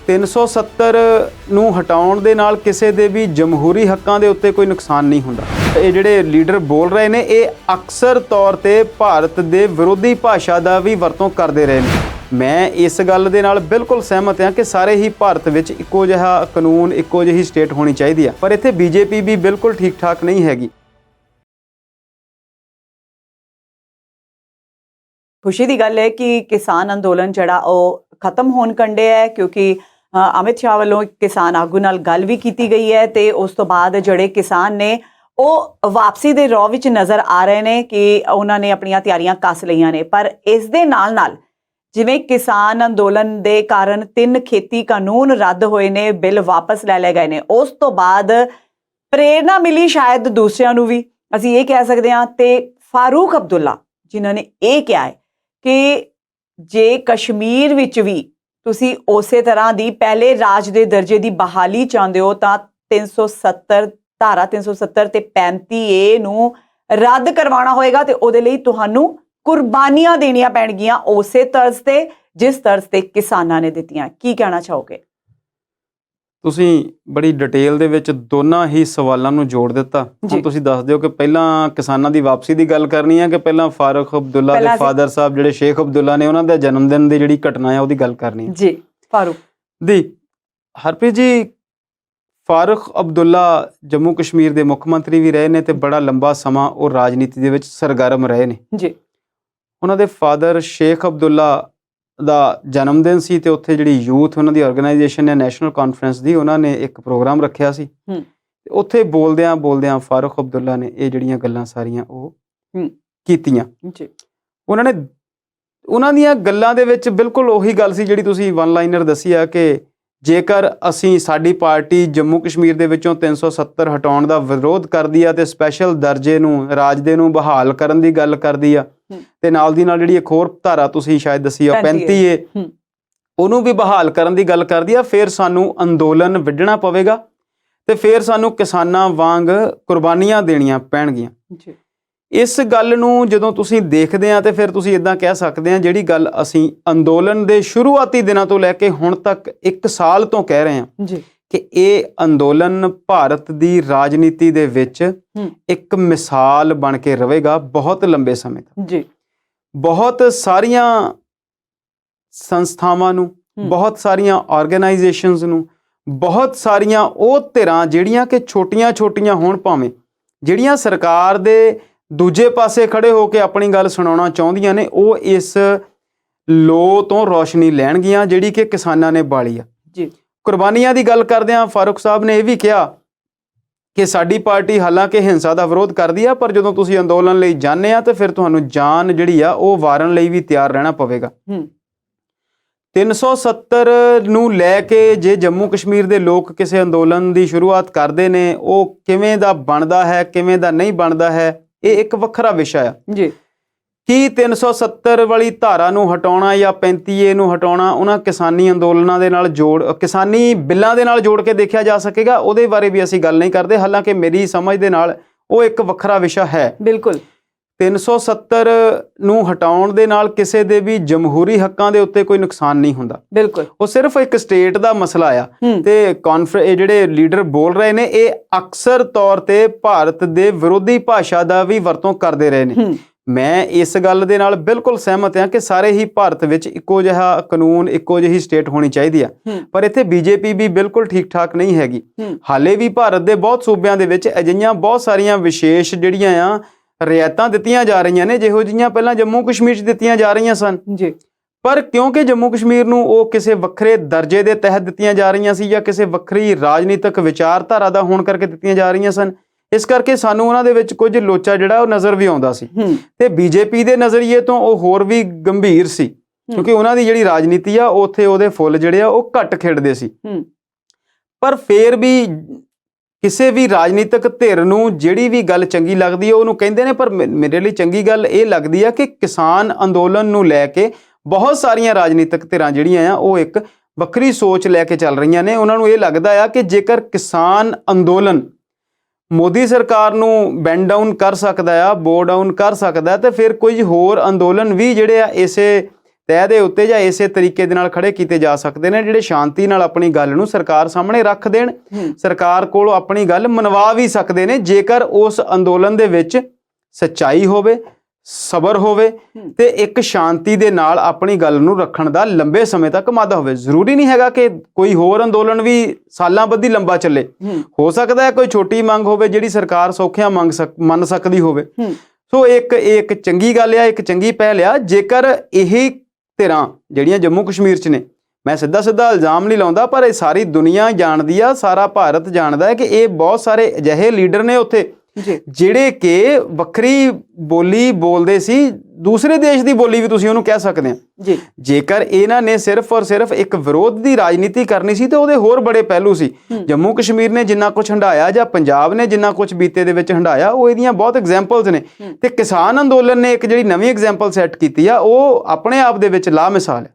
370 ਨੂੰ ਹਟਾਉਣ ਦੇ ਨਾਲ ਕਿਸੇ ਦੇ ਵੀ ਜਮਹੂਰੀ ਹੱਕਾਂ ਦੇ ਉੱਤੇ ਕੋਈ ਨੁਕਸਾਨ ਨਹੀਂ ਹੁੰਦਾ। ਇਹ ਜਿਹੜੇ ਲੀਡਰ ਬੋਲ ਰਹੇ ਨੇ ਇਹ ਅਕਸਰ ਤੌਰ ਤੇ ਭਾਰਤ ਦੇ ਵਿਰੋਧੀ ਭਾਸ਼ਾ ਦਾ ਵੀ ਵਰਤੋਂ ਕਰਦੇ ਰਹੇ ਨੇ। ਮੈਂ ਇਸ ਗੱਲ ਦੇ ਨਾਲ ਬਿਲਕੁਲ ਸਹਿਮਤ ਹਾਂ ਕਿ ਸਾਰੇ ਹੀ ਭਾਰਤ ਵਿੱਚ ਇੱਕੋ ਜਿਹਾ ਕਾਨੂੰਨ, ਇੱਕੋ ਜਿਹੀ ਸਟੇਟ ਹੋਣੀ ਚਾਹੀਦੀ ਆ, ਪਰ ਇੱਥੇ ਬੀਜੇਪੀ ਵੀ ਬਿਲਕੁਲ ਠੀਕ ਠਾਕ ਨਹੀਂ ਹੈਗੀ। खुशी की गल है कि किसान अंदोलन जड़ा खत्म होने कंडे है, क्योंकि अमित शाह वालों किसान आगू नाल गल भी की गई है तो उस तो बाद जड़े किसान ने वो वापसी के रौह विच नज़र आ रहे हैं कि उन्होंने अपनियां तैयारियां कस लईयां ने। पर इस दे नाल जिवें किसान अंदोलन दे कारण 3 खेती कानून रद्द होए ने, बिल वापस ले गए ने, उस तो बाद प्रेरणा मिली शायद दूसरिਆਂ ਨੂੰ भी ਅਸੀਂ ਇਹ कह सकते हैं। तो फारूक अब्दुल्ला जिन्होंने ये कहा है कि जे कश्मीर विच भी तुसी उसे तरह दी पहले राज दे दर्जे दी बहाली चाहते हो तो 370 धारा 370 ते 35A नूं रद्द करवाना होएगा ते उहदे लई तुहानूं कुर्बानियां देनियां पैणगियां उसे तर्ज ते जिस तर्ज ते किसानां ने दित्तियां। की कहना चाहोगे? ਤੁਸੀਂ ਬੜੀ ਡਿਟੇਲ ਦੇ ਵਿੱਚ ਦੋਨਾਂ ਹੀ ਸਵਾਲਾਂ ਨੂੰ ਜੋੜ ਦਿੱਤਾ। ਹੁਣ ਤੁਸੀਂ ਦੱਸ ਦਿਓ ਕਿ ਪਹਿਲਾਂ ਕਿਸਾਨਾਂ ਦੀ ਵਾਪਸੀ ਦੀ ਗੱਲ ਕਰਨੀ ਹੈ ਕਿ ਪਹਿਲਾਂ ਫਾਰੂਕ ਅਬਦੁੱਲਾ ਦੇ ਫਾਦਰ ਸਾਹਿਬ ਜਿਹੜੇ ਸ਼ੇਖ ਅਬਦੁੱਲਾ ਨੇ ਉਹਨਾਂ ਦੇ ਜਨਮ ਦਿਨ ਦੀ ਜਿਹੜੀ ਘਟਨਾ ਹੈ ਉਹਦੀ ਗੱਲ ਕਰਨੀ ਹੈ? ਜੀ ਫਾਰੂਕ ਦੀ ਹਰਪ੍ਰੀਤ ਜੀ, ਫਾਰੂਕ ਅਬਦੁੱਲਾ ਜੰਮੂ ਕਸ਼ਮੀਰ ਦੇ ਮੁੱਖ ਮੰਤਰੀ ਵੀ ਰਹੇ ਨੇ ਤੇ ਬੜਾ ਲੰਬਾ ਸਮਾਂ ਉਹ ਰਾਜਨੀਤੀ ਦੇ ਵਿੱਚ ਸਰਗਰਮ ਰਹੇ ਨੇ ਜੀ। ਉਹਨਾਂ ਦੇ ਫਾਦਰ ਸ਼ੇਖ ਅਬਦੁੱਲਾ ਦਾ ਜਨਮ ਦਿਨ ਸੀ ਤੇ ਉੱਥੇ ਜਿਹੜੀ ਯੂਥ ਉਹਨਾਂ ਦੀ ਆਰਗੇਨਾਈਜੇਸ਼ਨ ਹੈ ਨੈਸ਼ਨਲ ਕਾਨਫਰੰਸ ਦੀ, ਉਹਨਾਂ ਨੇ ਇੱਕ ਪ੍ਰੋਗਰਾਮ ਰੱਖਿਆ ਸੀ। ਉੱਥੇ ਬੋਲਦਿਆਂ ਫਾਰੂਕ ਅਬਦੁੱਲਾ ਨੇ ਇਹ ਜਿਹੜੀਆਂ ਗੱਲਾਂ ਸਾਰੀਆਂ ਉਹ ਕੀਤੀਆਂ। ਉਹਨਾਂ ਦੀਆਂ ਗੱਲਾਂ ਦੇ ਵਿੱਚ ਬਿਲਕੁਲ ਉਹੀ ਗੱਲ ਸੀ ਜਿਹੜੀ ਤੁਸੀਂ ਵਨ ਲਾਈਨਰ ਦੱਸੀ ਆ ਕਿ ਜੇਕਰ ਸਾਡੀ ਪਾਰਟੀ ਜੰਮੂ ਕਸ਼ਮੀਰ ਦੇ ਵਿੱਚੋਂ 370 ਹਟਾਉਣ ਦਾ ਵਿਰੋਧ ਕਰਦੀ ਆ ਤੇ ਸਪੈਸ਼ਲ ਦਰਜੇ ਨੂੰ ਰਾਜ ਨੂੰ ਬਹਾਲ ਕਰਨ ਦੀ ਗੱਲ ਕਰਦੀ ਆ ਤੇ ਨਾਲ ਦੀ ਨਾਲ ਜਿਹੜੀ ਇੱਕ ਹੋਰ ਧਾਰਾ ਤੁਸੀਂ ਸ਼ਾਇਦ ਦੱਸੀ ਆ 35A ਉਹਨੂੰ ਵੀ ਬਹਾਲ ਕਰਨ ਦੀ ਗੱਲ ਕਰਦੀ ਆ, ਫਿਰ ਸਾਨੂੰ ਅੰਦੋਲਨ ਵਿੱਢਣਾ ਪਵੇਗਾ ਤੇ ਫਿਰ ਸਾਨੂੰ ਕਿਸਾਨਾਂ ਵਾਂਗ ਕੁਰਬਾਨੀਆਂ ਦੇਣੀਆਂ ਪੈਣਗੀਆਂ। ਇਸ ਗੱਲ ਨੂੰ ਜਦੋਂ ਤੁਸੀਂ ਦੇਖਦੇ ਆ ਤੇ ਫਿਰ ਤੁਸੀਂ ਇਦਾਂ ਕਹਿ ਸਕਦੇ ਆ ਜਿਹੜੀ ਗੱਲ ਅਸੀਂ ਅੰਦੋਲਨ ਦੇ ਸ਼ੁਰੂਆਤੀ ਦਿਨਾਂ ਤੋਂ ਲੈ ਕੇ ਹੁਣ ਤੱਕ 1 ਸਾਲ ਤੋਂ ਕਹਿ ਰਹੇ ਆ ਕਿ ਇਹ ਅੰਦੋਲਨ ਭਾਰਤ ਦੀ ਰਾਜਨੀਤੀ ਦੇ ਵਿੱਚ ਇੱਕ ਮਿਸਾਲ ਬਣ ਕੇ ਰਹੇਗਾ ਬਹੁਤ ਲੰਬੇ ਸਮੇਂ ਤੱਕ। ਜੀ ਬਹੁਤ ਸਾਰੀਆਂ ਸੰਸਥਾਵਾਂ ਨੂੰ, ਬਹੁਤ ਸਾਰੀਆਂ ਆਰਗੇਨਾਈਜੇਸ਼ਨਸ ਨੂੰ, ਬਹੁਤ ਸਾਰੀਆਂ ਉਹ ਧਿਰਾਂ ਜਿਹੜੀਆਂ ਕਿ ਛੋਟੀਆਂ ਹੋਣ ਭਾਵੇਂ, ਜਿਹੜੀਆਂ ਸਰਕਾਰ ਦੇ ਦੂਜੇ ਪਾਸੇ ਖੜੇ ਹੋ ਕੇ ਆਪਣੀ ਗੱਲ ਸੁਣਾਉਣਾ ਚਾਹੁੰਦੀਆਂ ਨੇ, ਉਹ ਇਸ ਲੋ ਤੋਂ ਰੋਸ਼ਨੀ ਲੈਣਗੀਆਂ ਜਿਹੜੀ ਕਿ ਕਿਸਾਨਾਂ ਨੇ ਬਾਲੀ ਆ। ਜੀ ਕੁਰਬਾਨੀਆਂ ਦੀ ਗੱਲ ਕਰਦਿਆਂ ਫਾਰੂਕ ਸਾਹਿਬ ਨੇ ਇਹ ਵੀ ਕਿਹਾ ਕਿ ਸਾਡੀ ਪਾਰਟੀ ਹਾਲਾਂਕਿ ਹਿੰਸਾ ਦਾ ਵਿਰੋਧ ਕਰਦੀ ਆ, ਪਰ ਜਦੋਂ ਤੁਸੀਂ ਅੰਦੋਲਨ ਲਈ ਜਾਂਦੇ ਆ ਤਾਂ ਫਿਰ ਤੁਹਾਨੂੰ ਜਾਨ ਜਿਹੜੀ ਆ ਉਹ ਵਾਰਨ ਲਈ ਵੀ ਤਿਆਰ ਰਹਿਣਾ ਪਵੇਗਾ। 370 ਨੂੰ ਲੈ ਕੇ ਜੇ ਜੰਮੂ ਕਸ਼ਮੀਰ ਦੇ ਲੋਕ ਕਿਸੇ ਅੰਦੋਲਨ ਦੀ ਸ਼ੁਰੂਆਤ ਕਰਦੇ ਨੇ, ਉਹ ਕਿਵੇਂ ਦਾ ਬਣਦਾ ਹੈ, ਕਿਵੇਂ ਦਾ ਨਹੀਂ ਬਣਦਾ ਹੈ, ਇਹ ਇੱਕ ਵੱਖਰਾ ਵਿਸ਼ਾ ਆ। ਜੀ ਕੀ 370 ਵਾਲੀ ਧਾਰਾ ਨੂੰ ਹਟਾਉਣਾ ਜਾਂ 35A ਨੂੰ ਹਟਾਉਣਾ ਉਹਨਾਂ ਕਿਸਾਨੀ ਅੰਦੋਲਨਾਂ ਦੇ ਨਾਲ ਕਿਸਾਨੀ ਬਿੱਲਾਂ ਦੇ ਨਾਲ ਜੋੜ ਕੇ ਦੇਖਿਆ ਜਾ ਸਕੇਗਾ? ਉਹਦੇ ਬਾਰੇ ਵੀ ਅਸੀਂ ਗੱਲ ਨਹੀਂ ਕਰਦੇ, ਹਾਲਾਂਕਿ ਮੇਰੀ ਸਮਝ ਦੇ ਨਾਲ ਉਹ ਇੱਕ ਵੱਖਰਾ ਵਿਸ਼ਾ ਹੈ। ਬਿਲਕੁਲ 370 ਨੂੰ ਹਟਾਉਣ ਦੇ ਨਾਲ ਕਿਸੇ ਦੇ ਵੀ ਜਮਹੂਰੀ ਹੱਕਾਂ ਦੇ ਉੱਤੇ ਕੋਈ ਨੁਕਸਾਨ ਨਹੀਂ ਹੁੰਦਾ। ਬਿਲਕੁਲ ਉਹ ਸਿਰਫ ਇੱਕ ਸਟੇਟ ਦਾ ਮਸਲਾ ਆ ਤੇ ਇਹ ਜਿਹੜੇ ਲੀਡਰ ਬੋਲ ਰਹੇ ਨੇ ਇਹ ਅਕਸਰ ਤੌਰ ਤੇ ਭਾਰਤ ਦੇ ਵਿਰੋਧੀ ਭਾਸ਼ਾ ਦਾ ਵੀ ਵਰਤੋਂ ਕਰਦੇ ਰਹੇ ਨੇ। ਮੈਂ ਇਸ ਗੱਲ ਦੇ ਨਾਲ ਬਿਲਕੁਲ ਸਹਿਮਤ ਹਾਂ ਕਿ ਸਾਰੇ ਹੀ ਭਾਰਤ ਵਿੱਚ ਇੱਕੋ ਜਿਹਾ ਕਾਨੂੰਨ, ਇੱਕੋ ਜਿਹੀ ਸਟੇਟ ਹੋਣੀ ਚਾਹੀਦੀ ਆ, ਪਰ ਇੱਥੇ ਬੀਜੇਪੀ ਵੀ ਬਿਲਕੁਲ ਠੀਕ ਠਾਕ ਨਹੀਂ ਹੈਗੀ। ਹਾਲੇ ਵੀ ਭਾਰਤ ਦੇ ਬਹੁਤ ਸੂਬਿਆਂ ਦੇ ਵਿੱਚ ਅਜਿਹੀਆਂ ਬਹੁਤ ਸਾਰੀਆਂ ਵਿਸ਼ੇਸ਼ ਜਿਹੜੀਆਂ ਆ ਰਿਆਇਤਾਂ ਦਿੱਤੀਆਂ ਜਾ ਰਹੀਆਂ ਨੇ ਜਿਹੋ ਜਿਹੀਆਂ ਪਹਿਲਾਂ ਜੰਮੂ ਕਸ਼ਮੀਰ 'ਚ ਦਿੱਤੀਆਂ ਜਾ ਰਹੀਆਂ ਸਨ। ਜੀ ਪਰ ਕਿਉਂਕਿ ਜੰਮੂ ਕਸ਼ਮੀਰ ਨੂੰ ਉਹ ਕਿਸੇ ਵੱਖਰੇ ਦਰਜੇ ਦੇ ਤਹਿਤ ਦਿੱਤੀਆਂ ਜਾ ਰਹੀਆਂ ਸੀ ਜਾਂ ਕਿਸੇ ਵੱਖਰੀ ਰਾਜਨੀਤਿਕ ਵਿਚਾਰਧਾਰਾ ਦਾ ਹੋਣ ਕਰਕੇ ਦਿੱਤੀਆਂ ਜਾ ਰਹੀਆਂ ਸਨ, ਇਸ ਕਰਕੇ ਸਾਨੂੰ ਉਹਨਾਂ ਦੇ ਵਿੱਚ ਕੁਝ ਲੋਚਾ ਜਿਹੜਾ ਉਹ ਨਜ਼ਰ ਵੀ ਆਉਂਦਾ ਸੀ ਤੇ ਬੀਜੇਪੀ ਦੇ ਨਜ਼ਰੀਏ ਤੋਂ ਉਹ ਹੋਰ ਵੀ ਗੰਭੀਰ ਸੀ ਕਿਉਂਕਿ ਉਹਨਾਂ ਦੀ ਜਿਹੜੀ ਰਾਜਨੀਤੀ ਆ ਉੱਥੇ ਉਹਦੇ ਫੁੱਲ ਜਿਹੜੇ ਆ ਉਹ ਘੱਟ ਖਿੜਦੇ ਸੀ। ਪਰ ਫੇਰ ਵੀ ਕਿਸੇ ਵੀ ਰਾਜਨੀਤਿਕ ਧਿਰ ਨੂੰ ਜਿਹੜੀ ਵੀ ਗੱਲ ਚੰਗੀ ਲੱਗਦੀ ਹੈ ਉਹਨੂੰ ਕਹਿੰਦੇ ਨੇ, ਪਰ ਮੇਰੇ ਲਈ ਚੰਗੀ ਗੱਲ ਇਹ ਲੱਗਦੀ ਆ ਕਿ ਕਿਸਾਨ ਅੰਦੋਲਨ ਨੂੰ ਲੈ ਕੇ ਬਹੁਤ ਸਾਰੀਆਂ ਰਾਜਨੀਤਿਕ ਧਿਰਾਂ ਜਿਹੜੀਆਂ ਆ ਉਹ ਇੱਕ ਵੱਖਰੀ ਸੋਚ ਲੈ ਕੇ ਚੱਲ ਰਹੀਆਂ ਨੇ। ਉਹਨਾਂ ਨੂੰ ਇਹ ਲੱਗਦਾ ਆ ਕਿ ਜੇਕਰ ਕਿਸਾਨ ਅੰਦੋਲਨ ਮੋਦੀ ਸਰਕਾਰ ਨੂੰ ਬੈਂਡ ਡਾਊਨ ਕਰ ਸਕਦਾ ਆ, ਬੋ ਡਾਊਨ ਕਰ ਸਕਦਾ, ਤੇ ਫਿਰ ਕੁਝ ਹੋਰ ਅੰਦੋਲਨ ਵੀ ਜਿਹੜੇ ਆ ਇਸੇ ਤਹਿ ਦੇ ਉੱਤੇ ਜਾਂ ਇਸੇ ਤਰੀਕੇ ਦੇ ਨਾਲ ਖੜੇ ਕੀਤੇ ਜਾ ਸਕਦੇ ਨੇ ਜਿਹੜੇ ਸ਼ਾਂਤੀ ਨਾਲ ਆਪਣੀ ਗੱਲ ਨੂੰ ਸਰਕਾਰ ਸਾਹਮਣੇ ਰੱਖ ਦੇਣ, ਸਰਕਾਰ ਕੋਲ ਆਪਣੀ ਗੱਲ ਮਨਵਾ ਵੀ ਸਕਦੇ ਨੇ ਜੇਕਰ ਉਸ ਅੰਦੋਲਨ ਦੇ ਵਿੱਚ ਸੱਚਾਈ ਹੋਵੇ, ਸਬਰ ਹੋਵੇ ਤੇ ਇੱਕ ਸ਼ਾਂਤੀ ਦੇ ਨਾਲ ਆਪਣੀ ਗੱਲ ਨੂੰ ਰੱਖਣ ਦਾ ਲੰਬੇ ਸਮੇਂ ਤੱਕ ਮਾਦਾ ਹੋਵੇ। ਜ਼ਰੂਰੀ ਨਹੀਂ ਹੈਗਾ ਕਿ ਕੋਈ ਹੋਰ ਅੰਦੋਲਨ ਵੀ ਸਾਲਾਂ ਬੱਧੀ ਲੰਬਾ ਚੱਲੇ, ਹੋ ਸਕਦਾ ਹੈ ਕੋਈ ਛੋਟੀ ਮੰਗ ਹੋਵੇ ਜਿਹੜੀ ਸਰਕਾਰ ਸੌਖਿਆਂ ਮੰਨ ਸਕਦੀ ਹੋਵੇ। ਸੋ ਇੱਕ ਚੰਗੀ ਗੱਲ ਆ, ਇੱਕ ਚੰਗੀ ਪਹਿਲ ਆ। ਜੇਕਰ ਇਹ ਧਿਰਾਂ ਜਿਹੜੀਆਂ ਜੰਮੂ ਕਸ਼ਮੀਰ 'ਚ ਨੇ, ਮੈਂ ਸਿੱਧਾ ਇਲਜ਼ਾਮ ਨਹੀਂ ਲਾਉਂਦਾ, ਪਰ ਇਹ ਸਾਰੀ ਦੁਨੀਆ ਜਾਣਦੀ ਆ, ਸਾਰਾ ਭਾਰਤ ਜਾਣਦਾ ਹੈ ਕਿ ਇਹ ਬਹੁਤ ਸਾਰੇ ਅਜਿਹੇ ਲੀਡਰ ਨੇ ਉੱਥੇ ਜਿਹੜੇ ਕਿ ਵੱਖਰੀ ਬੋਲੀ ਬੋਲਦੇ ਸੀ, ਦੂਸਰੇ ਦੇਸ਼ ਦੀ ਬੋਲੀ ਵੀ ਤੁਸੀਂ ਉਹਨੂੰ ਕਹਿ ਸਕਦੇ ਆ। ਜੇਕਰ ਇਹਨਾਂ ਨੇ ਸਿਰਫ ਔਰ ਸਿਰਫ ਇੱਕ ਵਿਰੋਧ ਦੀ ਰਾਜਨੀਤੀ ਕਰਨੀ ਸੀ ਤੇ ਉਹਦੇ ਹੋਰ ਬੜੇ ਪਹਿਲੂ ਸੀ। ਜੰਮੂ ਕਸ਼ਮੀਰ ਨੇ ਜਿੰਨਾ ਕੁਝ ਹੰਢਾਇਆ ਜਾਂ ਪੰਜਾਬ ਨੇ ਜਿੰਨਾ ਕੁਝ ਬੀਤੇ ਦੇ ਵਿੱਚ ਹੰਢਾਇਆ, ਉਹ ਇਹਦੀਆਂ ਬਹੁਤ ਐਗਜ਼ਾਮਪਲਸ ਨੇ। ਤੇ ਕਿਸਾਨ ਅੰਦੋਲਨ ਨੇ ਇੱਕ ਜਿਹੜੀ ਨਵੀਂ ਐਗਜ਼ਾਮਪਲ ਸੈੱਟ ਕੀਤੀ ਆ, ਉਹ ਆਪਣੇ ਆਪ ਦੇ ਵਿੱਚ ਲਾਮਿਸਾਲ ਹੈ।